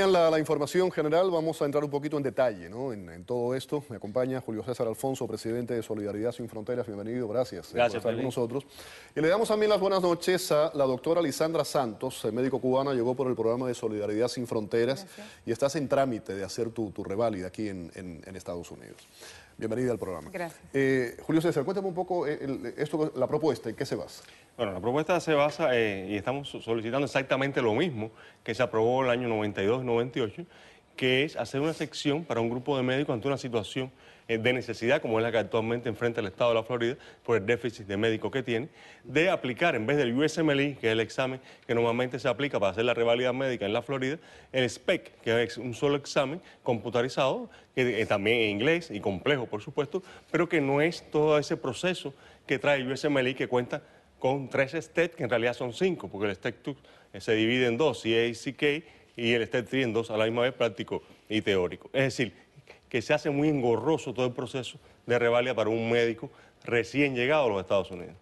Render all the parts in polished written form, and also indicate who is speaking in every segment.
Speaker 1: En la información general vamos a entrar un poquito en detalle, ¿no? en todo esto. Me acompaña Julio César Alfonso, presidente de Solidaridad Sin Fronteras. Bienvenido, gracias, por estar con nosotros. Y le damos también las buenas noches a la doctora Lisandra Santos, médico cubana, llegó por el programa de Solidaridad Sin Fronteras. Gracias. Y estás en trámite de hacer tu reválida aquí en Estados Unidos. Bienvenida al programa.
Speaker 2: Gracias.
Speaker 1: Julio César, cuéntame un poco la propuesta, ¿en qué se basa?
Speaker 3: Bueno, la propuesta se basa, y estamos solicitando exactamente lo mismo que se aprobó el año 92-98, que es hacer una sección para un grupo de médicos ante una situación de necesidad, como es la que actualmente enfrenta el Estado de la Florida, por el déficit de médicos que tiene, de aplicar, en vez del USMLE, que es el examen que normalmente se aplica para hacer la reválida médica en la Florida, el SPEC, que es un solo examen computarizado, que también en inglés y complejo, por supuesto, pero que no es todo ese proceso que trae el USMLE, que cuenta con 3 STEP, que en realidad son 5, porque el STEP 2 se divide en 2, CA y CK, y el STEP 3 en 2, a la misma vez práctico y teórico. Es decir, que se hace muy engorroso todo el proceso de reválida para un médico recién llegado a los Estados Unidos.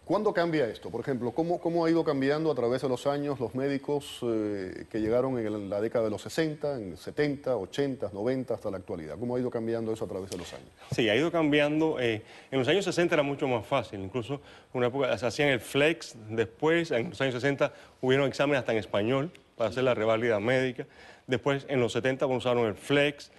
Speaker 1: ¿Cuándo cambia esto? Por ejemplo, ¿cómo ha ido cambiando a través de los años los médicos que llegaron en la década de los 60, en 70, 80, 90 hasta la actualidad? ¿Cómo ha ido cambiando eso a través de los años?
Speaker 3: Sí, ha ido cambiando. En los años 60 era mucho más fácil. Incluso una época se hacían el flex. Después, en los años 60, hubieron exámenes hasta en español para hacer la reválida médica. Después, en los 70, usaron el flex.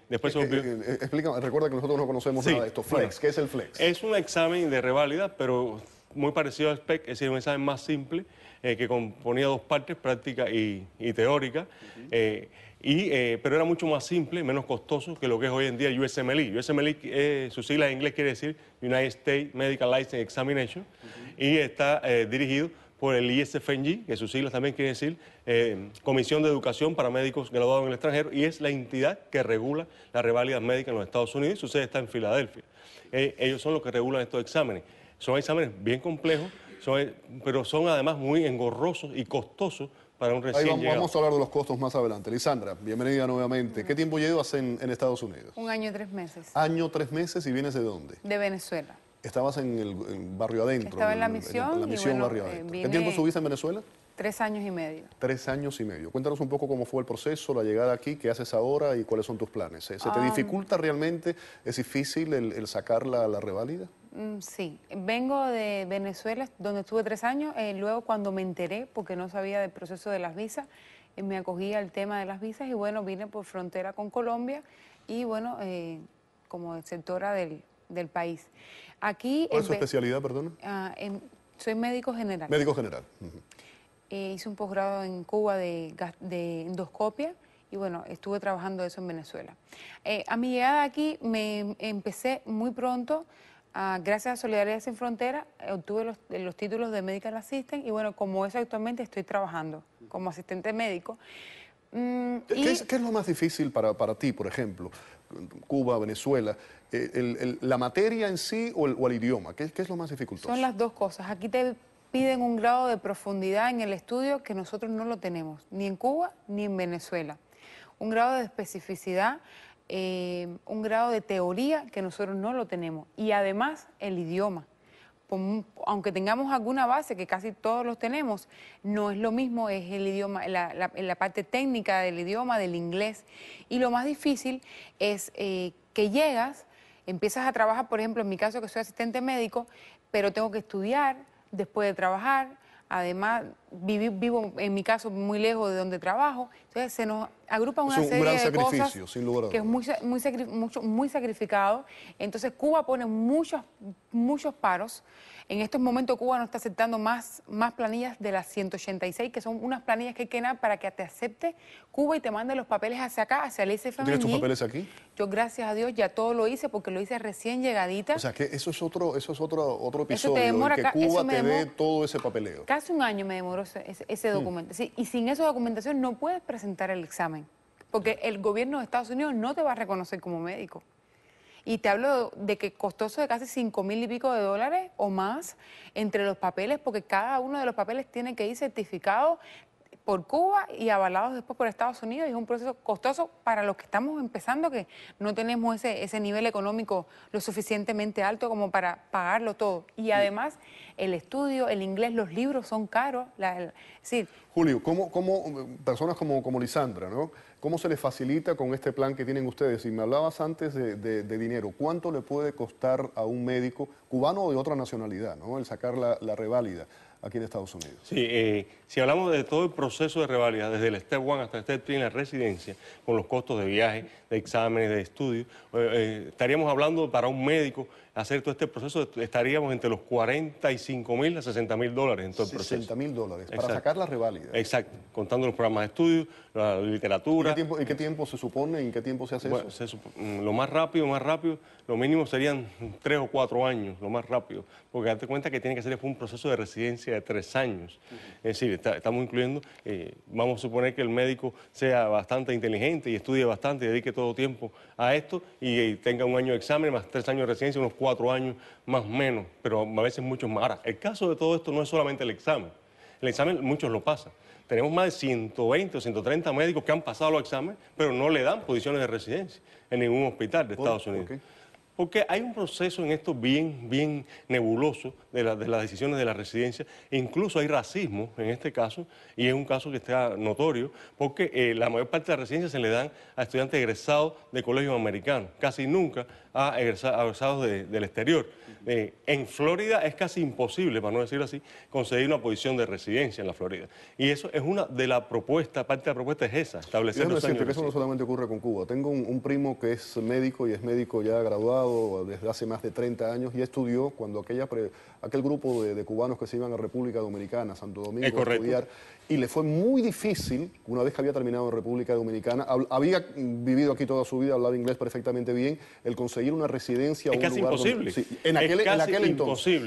Speaker 3: Después
Speaker 1: explícame, recuerda que nosotros no conocemos nada de esto. Flex, bueno, ¿qué es el flex?
Speaker 3: Es un examen de reválida, pero muy parecido al SPEC, es decir, un examen más simple, que componía 2 partes, práctica y teórica, pero era mucho más simple, menos costoso que lo que es hoy en día el USMLE. USMLE, su sigla en inglés quiere decir United States Medical License Examination, y está dirigido por el ISFNG, que sus siglas también quiere decir Comisión de Educación para Médicos Graduados en el Extranjero, y es la entidad que regula la reválida médica en los Estados Unidos. Su sede está en Filadelfia. Ellos son los que regulan estos exámenes. Son exámenes bien complejos, pero son además muy engorrosos y costosos para un recién llegado.
Speaker 1: Vamos a hablar de los costos más adelante. Lisandra, bienvenida nuevamente. ¿Qué tiempo llevas en Estados Unidos?
Speaker 2: 1 año y 3 meses.
Speaker 1: ¿Año, 3 meses? ¿Y vienes de dónde?
Speaker 2: De Venezuela.
Speaker 1: Estabas en el barrio adentro.
Speaker 2: Estaba en la misión.
Speaker 1: En la misión, barrio adentro. ¿Qué tiempo estuviste en Venezuela?
Speaker 2: 3 años y medio.
Speaker 1: 3 años y medio. Cuéntanos un poco cómo fue el proceso, la llegada aquí, qué haces ahora y cuáles son tus planes. ¿Se te dificulta realmente? ¿Es difícil el sacar la reválida?
Speaker 2: Sí. Vengo de Venezuela, donde estuve 3 años. Luego, cuando me enteré, porque no sabía del proceso de las visas, me acogí al tema de las visas y, bueno, vine por frontera con Colombia y, bueno, como sectora del país. Aquí,
Speaker 1: ¿Cuál es su especialidad, perdón?
Speaker 2: Soy médico general.
Speaker 1: Médico general.
Speaker 2: Hice un posgrado en Cuba de endoscopia y bueno, estuve trabajando eso en Venezuela. A mi llegada aquí me empecé muy pronto, gracias a Solidaridad Sin Fronteras, obtuve los títulos de Medical Assistant y bueno, como eso actualmente estoy trabajando como asistente médico.
Speaker 1: ¿Qué es lo más difícil para ti, por ejemplo, Cuba, Venezuela? ¿La materia en sí o el idioma? ¿Qué es lo más dificultoso?
Speaker 2: Son las dos cosas. Aquí te piden un grado de profundidad en el estudio que nosotros no lo tenemos, ni en Cuba ni en Venezuela. Un grado de especificidad, un grado de teoría que nosotros no lo tenemos. Y además el idioma. Aunque tengamos alguna base, que casi todos los tenemos, no es lo mismo, es el idioma, la parte técnica del idioma, del inglés. Y lo más difícil es que llegas, empiezas a trabajar, por ejemplo, en mi caso que soy asistente médico, pero tengo que estudiar después de trabajar. Además, vivo en mi caso muy lejos de donde trabajo, entonces se nos agrupa una serie de cosas
Speaker 1: sin lugar a dudas,
Speaker 2: que es muy sacrificado. Entonces Cuba pone muchos paros. En estos momentos Cuba no está aceptando más planillas de las 186, que son unas planillas que hay que llenar para que te acepte Cuba y te mande los papeles hacia acá, hacia el ISFMG.
Speaker 1: ¿Tienes tus papeles aquí?
Speaker 2: Yo, gracias a Dios, ya todo lo hice porque lo hice recién llegadita.
Speaker 1: O sea, que eso es otro episodio,
Speaker 2: eso te demora,
Speaker 1: en que Cuba te dé todo ese papeleo.
Speaker 2: Casi 1 año me demoró ese documento. Sí, y sin esa documentación no puedes presentar el examen, porque el gobierno de Estados Unidos no te va a reconocer como médico. Y te hablo de que costoso de casi $5,000 y pico o más entre los papeles, porque cada uno de los papeles tiene que ir certificado por Cuba y avalados después por Estados Unidos, y es un proceso costoso para los que estamos empezando, que no tenemos ese nivel económico lo suficientemente alto como para pagarlo todo. Y además el estudio, el inglés, los libros son caros. Es decir,
Speaker 1: Julio, ¿cómo personas como Lisandra, ¿no? ¿Cómo se les facilita con este plan que tienen ustedes? Y me hablabas antes de dinero, ¿cuánto le puede costar a un médico cubano o de otra nacionalidad, ¿no?, el sacar la reválida aquí en Estados Unidos?
Speaker 3: Sí, si hablamos de todo el proceso de reválida, desde el Step 1 hasta el Step 3 en la residencia, con los costos de viaje, de exámenes, de estudio, estaríamos hablando para un médico hacer todo este proceso, estaríamos entre los $45.000 a $60.000 en todo el proceso.
Speaker 1: $60.000 para sacar la reválida.
Speaker 3: Exacto, contando los programas de estudio, la literatura.
Speaker 1: ¿Y qué tiempo se supone? ¿En qué tiempo se hace eso?
Speaker 3: Lo más rápido, lo mínimo serían 3 o 4 años, lo más rápido, porque date cuenta que tiene que ser un proceso de residencia de 3 años. Es decir, estamos incluyendo, vamos a suponer que el médico sea bastante inteligente y estudie bastante y dedique todo tiempo a esto y tenga un año de examen más 3 años de residencia, unos 4 años más o menos, pero a veces muchos más. Ahora, el caso de todo esto no es solamente el examen. El examen muchos lo pasan. Tenemos más de 120 o 130 médicos que han pasado los exámenes, pero no le dan posiciones de residencia en ningún hospital de Estados Unidos.
Speaker 1: ¿Por qué?
Speaker 3: Porque hay un proceso en esto bien nebuloso de las decisiones de la residencia. E incluso hay racismo en este caso, y es un caso que está notorio, porque la mayor parte de las residencias se le dan a estudiantes egresados de colegios americanos, casi nunca a egresados del exterior. En Florida es casi imposible, para no decirlo así, conseguir una posición de residencia en la Florida. Y eso es una de las propuestas, parte de la propuesta es esa, establecer los años de
Speaker 1: que eso no solamente ocurre con Cuba. Tengo un primo que es médico y es médico ya graduado desde hace más de 30 años y estudió cuando aquel grupo de cubanos que se iban a República Dominicana, Santo Domingo, a estudiar, y le fue muy difícil, una vez que había terminado en República Dominicana, había vivido aquí toda su vida, hablaba inglés perfectamente bien, el conseguir una residencia o un lugar
Speaker 3: imposible.
Speaker 1: En aquel entonces.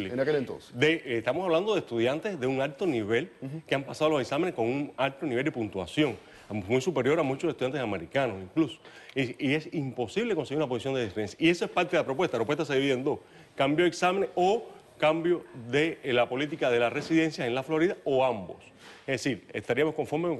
Speaker 3: Estamos hablando de estudiantes de un alto nivel que han pasado los exámenes con un alto nivel de puntuación, muy superior a muchos estudiantes americanos incluso. Y es imposible conseguir una posición de residencia. Y esa es parte de la propuesta. La propuesta se divide en 2. Cambio de examen o cambio de la política de la residencia en la Florida o ambos. Es decir, estaríamos conformes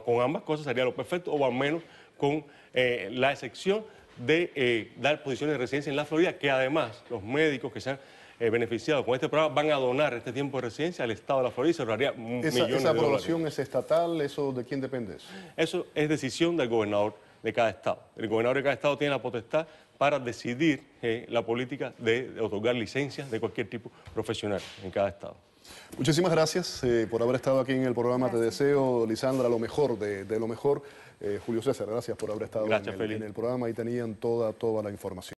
Speaker 3: con ambas cosas, sería lo perfecto, o al menos con la excepción de dar posiciones de residencia en la Florida, que además los médicos que se han beneficiado con este programa van a donar este tiempo de residencia al Estado de la Florida y se ahorraría millones de dólares.
Speaker 1: ¿Esa aprobación es estatal? ¿Eso de quién depende eso?
Speaker 3: Eso es decisión del gobernador de cada estado. El gobernador de cada estado tiene la potestad para decidir la política de otorgar licencias de cualquier tipo profesional en cada estado.
Speaker 1: Muchísimas gracias por haber estado aquí en el programa. Gracias. Te deseo, Lisandra, lo mejor de lo mejor. Julio César, gracias por haber estado en el programa y tenían toda la información.